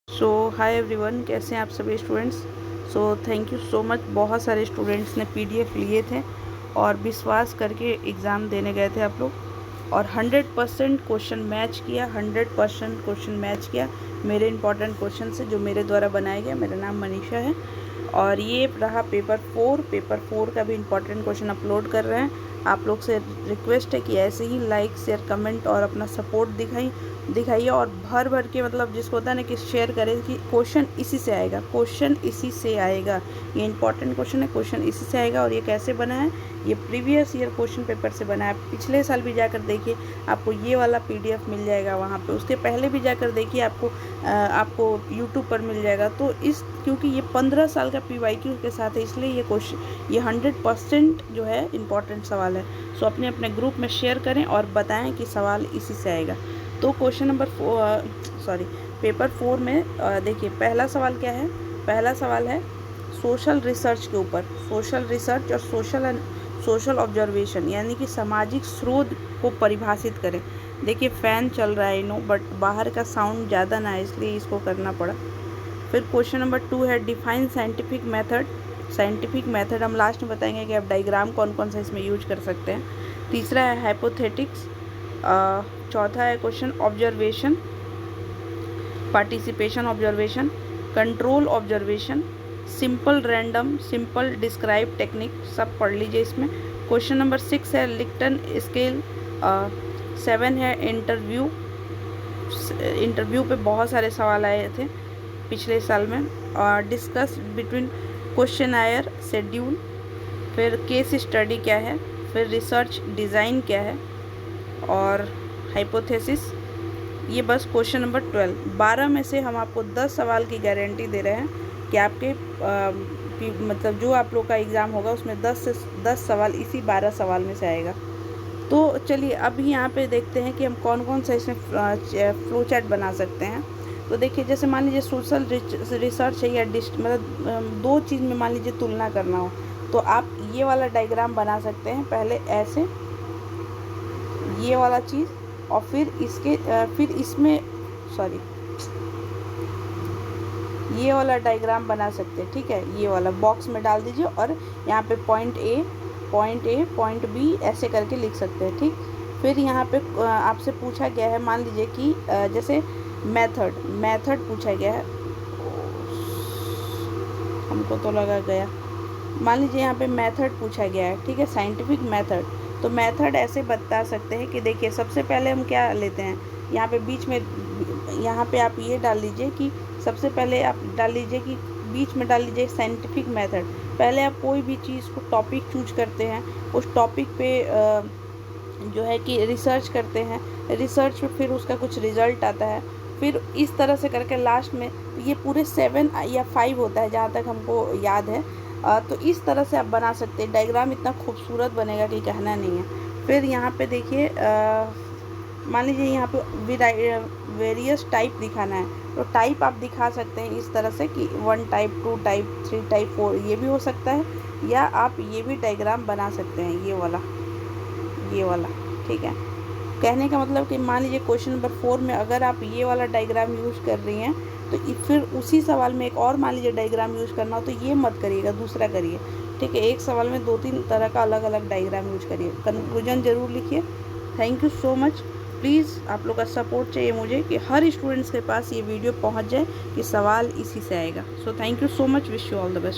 सो hi everyone, कैसे हैं आप सभी students. So thank you so much. बहुत सारे स्टूडेंट्स ने पीडीएफ लिए थे और विश्वास करके एग्ज़ाम देने गए थे आप लोग, और 100% क्वेश्चन मैच किया। 100% क्वेश्चन मैच किया मेरे इंपॉर्टेंट क्वेश्चन से जो मेरे द्वारा बनाया गया। मेरा नाम मनीषा है और ये रहा पेपर 4 का भी इंपॉर्टेंट क्वेश्चन अपलोड कर रहे हैं। आप लोग से रिक्वेस्ट है कि ऐसे ही लाइक शेयर कमेंट और अपना सपोर्ट दिखाइए और भर भर के, मतलब जिसको होता है ना कि शेयर करें कि क्वेश्चन इसी से आएगा, क्वेश्चन इसी से आएगा। ये इंपॉर्टेंट क्वेश्चन है, क्वेश्चन इसी से आएगा। और ये कैसे बना है, ये प्रीवियस ईयर क्वेश्चन पेपर से बना है। पिछले साल भी जाकर देखिए, आपको ये वाला पीडीएफ मिल जाएगा वहाँ पे। उसके पहले भी जाकर देखिए, आपको यूट्यूब पर मिल जाएगा। तो क्योंकि ये 15 साल का पीवाईक्यू के साथ है, इसलिए ये 100% जो है इम्पॉर्टेंट सवाल है। सो अपने अपने ग्रुप में शेयर करें और बताएं कि सवाल इसी से आएगा। तो क्वेश्चन नंबर पेपर 4 में देखिए, पहला सवाल क्या है। पहला सवाल है सोशल रिसर्च के ऊपर। सोशल रिसर्च और सोशल ऑब्जर्वेशन, यानी कि सामाजिक स्रोत को परिभाषित करें। देखिए फ़ैन चल रहा है नो, बट बाहर का साउंड ज़्यादा ना है, इसलिए इसको करना पड़ा। फिर क्वेश्चन नंबर 2 है define scientific method. Scientific method हम लास्ट में बताएंगे कि आप डायग्राम कौन कौन सा इसमें यूज कर सकते हैं। तीसरा है हाइपोथेटिक्स। चौथा है question observation, participation observation, control observation, simple random, simple describe technique, सब पढ़ लीजिए इसमें। क्वेश्चन नंबर 6 है लिक्टन स्केल। 7 है इंटरव्यू। इंटरव्यू पे बहुत सारे सवाल आए थे पिछले साल में। और डिस्कस बिटवीन क्वेश्चनायर शेड्यूल। फिर केस स्टडी क्या है, फिर रिसर्च डिज़ाइन क्या है, और हाइपोथेसिस। ये बस क्वेश्चन नंबर 12 में से हम आपको 10 सवाल की गारंटी दे रहे हैं कि आपके मतलब जो आप लोग का एग्ज़ाम होगा उसमें 10 सवाल इसी 12 सवाल में से आएगा। तो चलिए अभी यहाँ पे देखते हैं कि हम कौन कौन सा इसमें फ्लो चार्ट बना सकते हैं। तो देखिए, जैसे मान लीजिए सोशल रिसर्च है या मतलब दो चीज़ में मान लीजिए तुलना करना हो, तो आप ये वाला डायग्राम बना सकते हैं। पहले ऐसे ये वाला चीज़, और फिर इसमें ये वाला डायग्राम बना सकते हैं। ठीक है, ये वाला बॉक्स में डाल दीजिए और यहाँ पे पॉइंट ए पॉइंट बी ऐसे करके लिख सकते हैं। ठीक, फिर यहाँ पे आपसे पूछा गया है, मान लीजिए कि जैसे मेथड पूछा गया है। हमको तो लगा गया, मान लीजिए यहाँ पे मेथड पूछा गया है। ठीक है, साइंटिफिक मेथड। तो मेथड ऐसे बता सकते हैं कि देखिए, सबसे पहले हम क्या लेते हैं, यहाँ पे बीच में, यहाँ पे आप ये डाल लीजिए कि सबसे पहले आप डाल लीजिए कि बीच में डाल लीजिए साइंटिफिक मेथड। पहले आप कोई भी चीज़ को टॉपिक चूज करते हैं, उस टॉपिक पे जो है कि रिसर्च करते हैं। रिसर्च में फिर उसका कुछ रिज़ल्ट आता है। फिर इस तरह से करके लास्ट में ये पूरे 7 या 5 होता है, जहाँ तक हमको याद है। तो इस तरह से आप बना सकते हैं। डायग्राम इतना खूबसूरत बनेगा कि कहना नहीं है। फिर यहाँ पे देखिए, मान लीजिए यहाँ पे वेरियस टाइप दिखाना है, तो टाइप आप दिखा सकते हैं इस तरह से कि 1 टाइप, 2 टाइप, 3 टाइप, 4, ये भी हो सकता है। या आप ये भी डायग्राम बना सकते हैं, ये वाला। ठीक है, कहने का मतलब कि मान लीजिए क्वेश्चन नंबर 4 में अगर आप ये वाला डायग्राम यूज़ कर रही हैं, तो फिर उसी सवाल में एक और मान लीजिए डायग्राम यूज़ करना हो, तो ये मत करिएगा, दूसरा करिए। ठीक है, एक सवाल में 2-3 तरह का अलग अलग डायग्राम यूज़ करिए। कंक्लूजन ज़रूर लिखिए। Thank you so much. Please आप लोग का सपोर्ट चाहिए मुझे कि हर स्टूडेंट्स के पास ये वीडियो पहुंच जाए कि सवाल इसी से आएगा। So thank you so much, wish you all the best.